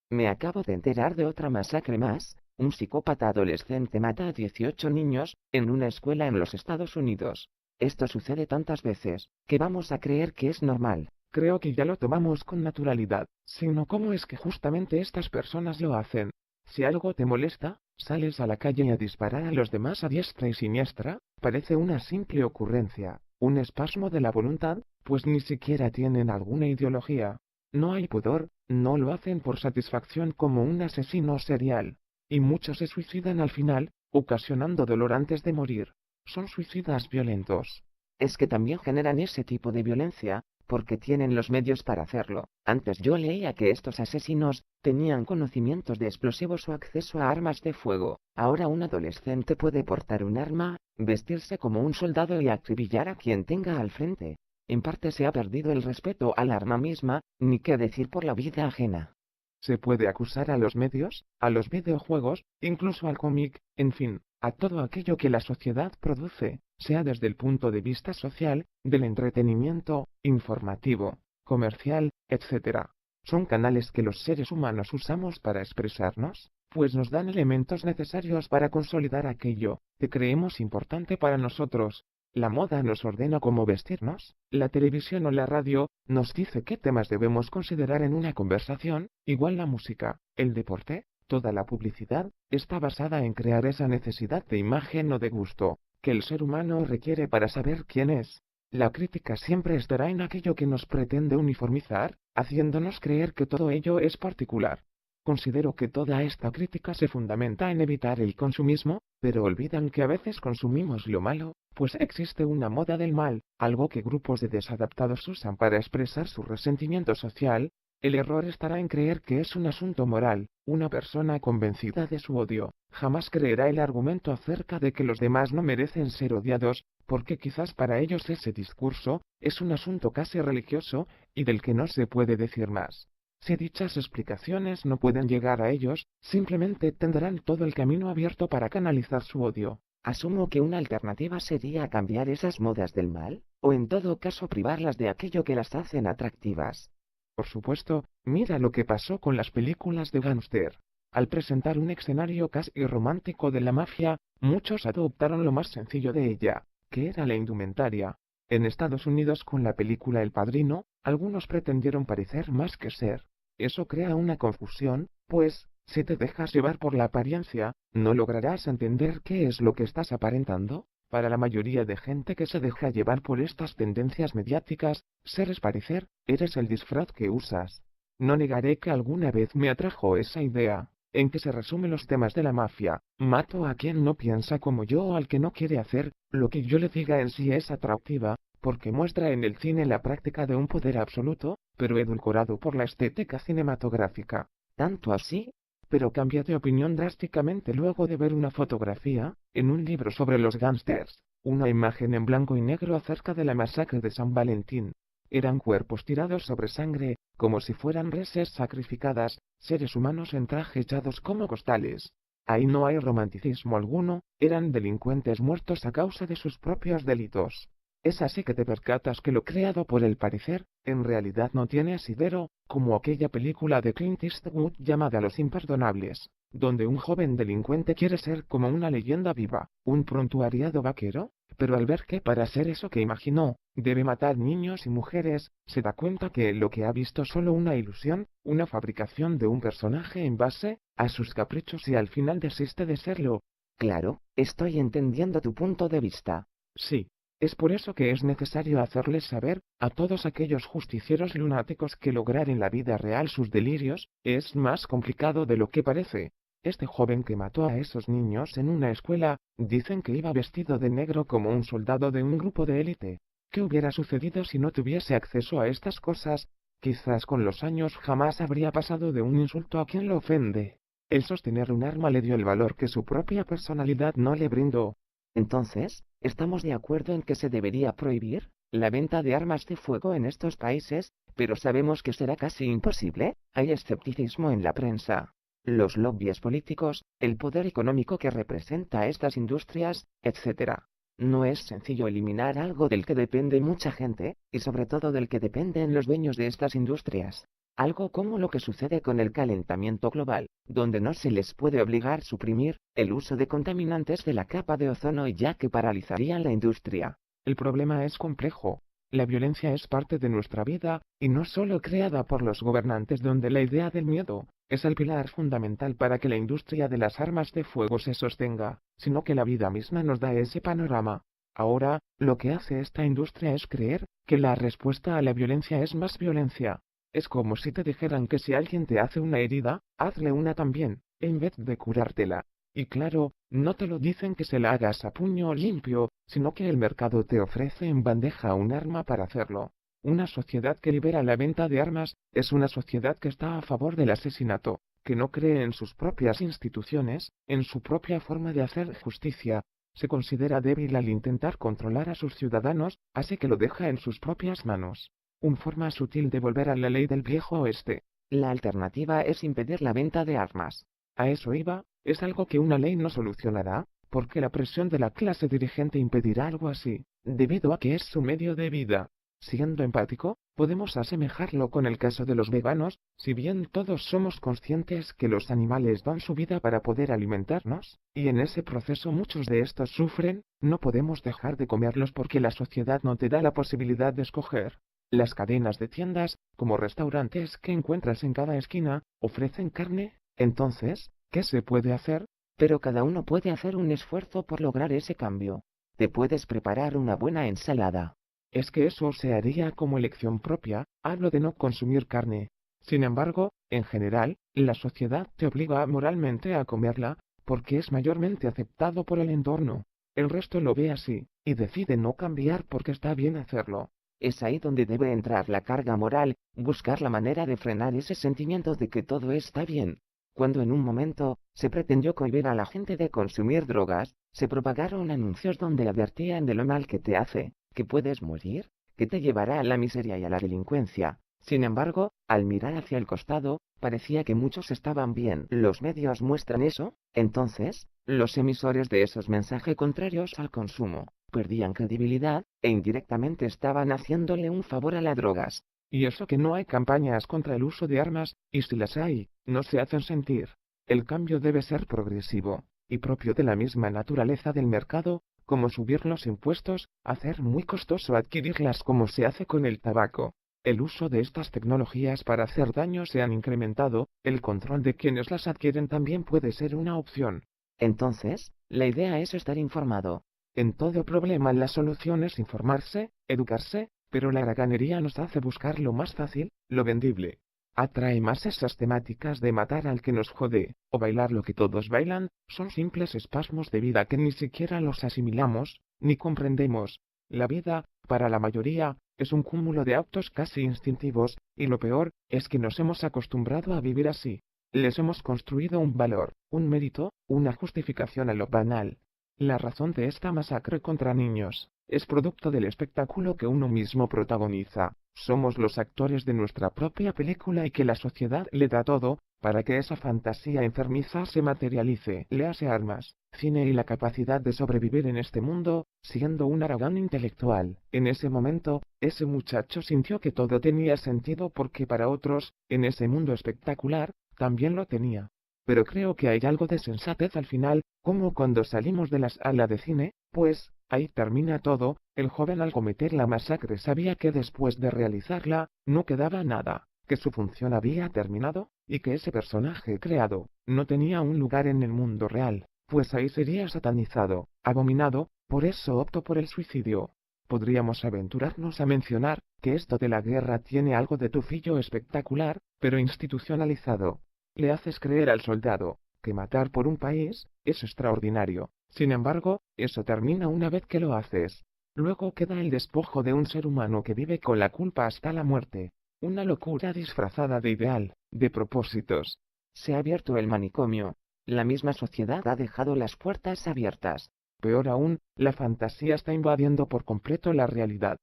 Me acabo de enterar de otra masacre más. Un psicópata adolescente mata a 18 niños, en una escuela en los Estados Unidos. Esto sucede tantas veces, que vamos a creer que es normal. Creo que ya lo tomamos con naturalidad, sino cómo es que justamente estas personas lo hacen. Si algo te molesta, sales a la calle a disparar a los demás a diestra y siniestra, parece una simple ocurrencia, un espasmo de la voluntad, pues ni siquiera tienen alguna ideología. No hay pudor, no lo hacen por satisfacción como un asesino serial. Y muchos se suicidan al final, ocasionando dolor antes de morir. Son suicidas violentos. Es que también generan ese tipo de violencia, porque tienen los medios para hacerlo. Antes yo leía que estos asesinos tenían conocimientos de explosivos o acceso a armas de fuego. Ahora un adolescente puede portar un arma, vestirse como un soldado y acribillar a quien tenga al frente. En parte se ha perdido el respeto al arma misma, ni qué decir por la vida ajena. Se puede acusar a los medios, a los videojuegos, incluso al cómic, en fin, a todo aquello que la sociedad produce, sea desde el punto de vista social, del entretenimiento, informativo, comercial, etc. Son canales que los seres humanos usamos para expresarnos, pues nos dan elementos necesarios para consolidar aquello que creemos importante para nosotros. La moda nos ordena cómo vestirnos, la televisión o la radio nos dice qué temas debemos considerar en una conversación, igual la música, el deporte, toda la publicidad, está basada en crear esa necesidad de imagen o de gusto, que el ser humano requiere para saber quién es. La crítica siempre estará en aquello que nos pretende uniformizar, haciéndonos creer que todo ello es particular. Considero que toda esta crítica se fundamenta en evitar el consumismo, pero olvidan que a veces consumimos lo malo, pues existe una moda del mal, algo que grupos de desadaptados usan para expresar su resentimiento social. El error estará en creer que es un asunto moral. Una persona convencida de su odio, jamás creerá el argumento acerca de que los demás no merecen ser odiados, porque quizás para ellos ese discurso es un asunto casi religioso, y del que no se puede decir más. Si dichas explicaciones no pueden llegar a ellos, simplemente tendrán todo el camino abierto para canalizar su odio. Asumo que una alternativa sería cambiar esas modas del mal, o en todo caso privarlas de aquello que las hacen atractivas. Por supuesto, mira lo que pasó con las películas de gángster. Al presentar un escenario casi romántico de la mafia, muchos adoptaron lo más sencillo de ella, que era la indumentaria. En Estados Unidos con la película El Padrino, algunos pretendieron parecer más que ser. Eso crea una confusión, pues, si te dejas llevar por la apariencia, no lograrás entender qué es lo que estás aparentando. Para la mayoría de gente que se deja llevar por estas tendencias mediáticas, ser es parecer, eres el disfraz que usas. No negaré que alguna vez me atrajo esa idea, en que se resumen los temas de la mafia. Mato a quien no piensa como yo o al que no quiere hacer lo que yo le diga. En sí es atractiva, porque muestra en el cine la práctica de un poder absoluto, pero edulcorado por la estética cinematográfica. ¿Tanto así? Pero cambia de opinión drásticamente luego de ver una fotografía, en un libro sobre los gángsters, una imagen en blanco y negro acerca de la masacre de San Valentín. Eran cuerpos tirados sobre sangre, como si fueran reses sacrificadas, seres humanos en traje echados como costales. Ahí no hay romanticismo alguno, eran delincuentes muertos a causa de sus propios delitos. Es así que te percatas que lo creado por el parecer, en realidad no tiene asidero, como aquella película de Clint Eastwood llamada Los Imperdonables, donde un joven delincuente quiere ser como una leyenda viva, un prontuariado vaquero, pero al ver que para ser eso que imaginó, debe matar niños y mujeres, se da cuenta que lo que ha visto es solo una ilusión, una fabricación de un personaje en base a sus caprichos y al final desiste de serlo. Claro, estoy entendiendo tu punto de vista. Sí. Es por eso que es necesario hacerles saber, a todos aquellos justicieros lunáticos, que lograr en la vida real sus delirios, es más complicado de lo que parece. Este joven que mató a esos niños en una escuela, dicen que iba vestido de negro como un soldado de un grupo de élite. ¿Qué hubiera sucedido si no tuviese acceso a estas cosas? Quizás con los años jamás habría pasado de un insulto a quien lo ofende. El sostener un arma le dio el valor que su propia personalidad no le brindó. Entonces, ¿estamos de acuerdo en que se debería prohibir la venta de armas de fuego en estos países? Pero sabemos que será casi imposible. Hay escepticismo en la prensa, los lobbies políticos, el poder económico que representa a estas industrias, etc. No es sencillo eliminar algo del que depende mucha gente, y sobre todo del que dependen los dueños de estas industrias. Algo como lo que sucede con el calentamiento global, donde no se les puede obligar a suprimir el uso de contaminantes de la capa de ozono ya que paralizarían la industria. El problema es complejo. La violencia es parte de nuestra vida, y no solo creada por los gobernantes, donde la idea del miedo es el pilar fundamental para que la industria de las armas de fuego se sostenga, sino que la vida misma nos da ese panorama. Ahora, lo que hace esta industria es creer que la respuesta a la violencia es más violencia. Es como si te dijeran que si alguien te hace una herida, hazle una también, en vez de curártela. Y claro, no te lo dicen que se la hagas a puño limpio, sino que el mercado te ofrece en bandeja un arma para hacerlo. Una sociedad que libera la venta de armas es una sociedad que está a favor del asesinato, que no cree en sus propias instituciones, en su propia forma de hacer justicia. Se considera débil al intentar controlar a sus ciudadanos, así que lo deja en sus propias manos. Una forma sutil de volver a la ley del viejo oeste. La alternativa es impedir la venta de armas. A eso iba, es algo que una ley no solucionará, porque la presión de la clase dirigente impedirá algo así, debido a que es su medio de vida. Siendo empático, podemos asemejarlo con el caso de los veganos, si bien todos somos conscientes que los animales dan su vida para poder alimentarnos, y en ese proceso muchos de estos sufren, no podemos dejar de comerlos porque la sociedad no te da la posibilidad de escoger. Las cadenas de tiendas, como restaurantes que encuentras en cada esquina, ofrecen carne. Entonces, ¿qué se puede hacer? Pero cada uno puede hacer un esfuerzo por lograr ese cambio. Te puedes preparar una buena ensalada. Es que eso se haría como elección propia, hablo de no consumir carne. Sin embargo, en general, la sociedad te obliga moralmente a comerla, porque es mayormente aceptado por el entorno. El resto lo ve así, y decide no cambiar porque está bien hacerlo. Es ahí donde debe entrar la carga moral, buscar la manera de frenar ese sentimiento de que todo está bien. Cuando en un momento se pretendió cohibir a la gente de consumir drogas, se propagaron anuncios donde advertían de lo mal que te hace, que puedes morir, que te llevará a la miseria y a la delincuencia. Sin embargo, al mirar hacia el costado, parecía que muchos estaban bien. ¿Los medios muestran eso? Entonces, los emisores de esos mensajes contrarios al consumo perdían credibilidad, e indirectamente estaban haciéndole un favor a las drogas. Y eso que no hay campañas contra el uso de armas, y si las hay, no se hacen sentir. El cambio debe ser progresivo, y propio de la misma naturaleza del mercado, como subir los impuestos, hacer muy costoso adquirirlas como se hace con el tabaco. El uso de estas tecnologías para hacer daño se han incrementado, el control de quienes las adquieren también puede ser una opción. Entonces, la idea es estar informado. En todo problema la solución es informarse, educarse, pero la haraganería nos hace buscar lo más fácil, lo vendible. Atrae más esas temáticas de matar al que nos jode, o bailar lo que todos bailan, son simples espasmos de vida que ni siquiera los asimilamos, ni comprendemos. La vida, para la mayoría, es un cúmulo de actos casi instintivos, y lo peor, es que nos hemos acostumbrado a vivir así. Les hemos construido un valor, un mérito, una justificación a lo banal. La razón de esta masacre contra niños es producto del espectáculo que uno mismo protagoniza. Somos los actores de nuestra propia película y que la sociedad le da todo, para que esa fantasía enfermiza se materialice. Léase armas, cine y la capacidad de sobrevivir en este mundo, siendo un aragán intelectual. En ese momento, ese muchacho sintió que todo tenía sentido porque para otros, en ese mundo espectacular, también lo tenía. Pero creo que hay algo de sensatez al final, como cuando salimos de la sala de cine, pues, ahí termina todo. El joven al cometer la masacre sabía que después de realizarla, no quedaba nada, que su función había terminado, y que ese personaje creado, no tenía un lugar en el mundo real, pues ahí sería satanizado, abominado, por eso optó por el suicidio. Podríamos aventurarnos a mencionar, que esto de la guerra tiene algo de tufillo espectacular, pero institucionalizado. Le haces creer al soldado, que matar por un país, es extraordinario. Sin embargo, eso termina una vez que lo haces. Luego queda el despojo de un ser humano que vive con la culpa hasta la muerte. Una locura disfrazada de ideal, de propósitos. Se ha abierto el manicomio. La misma sociedad ha dejado las puertas abiertas. Peor aún, la fantasía está invadiendo por completo la realidad.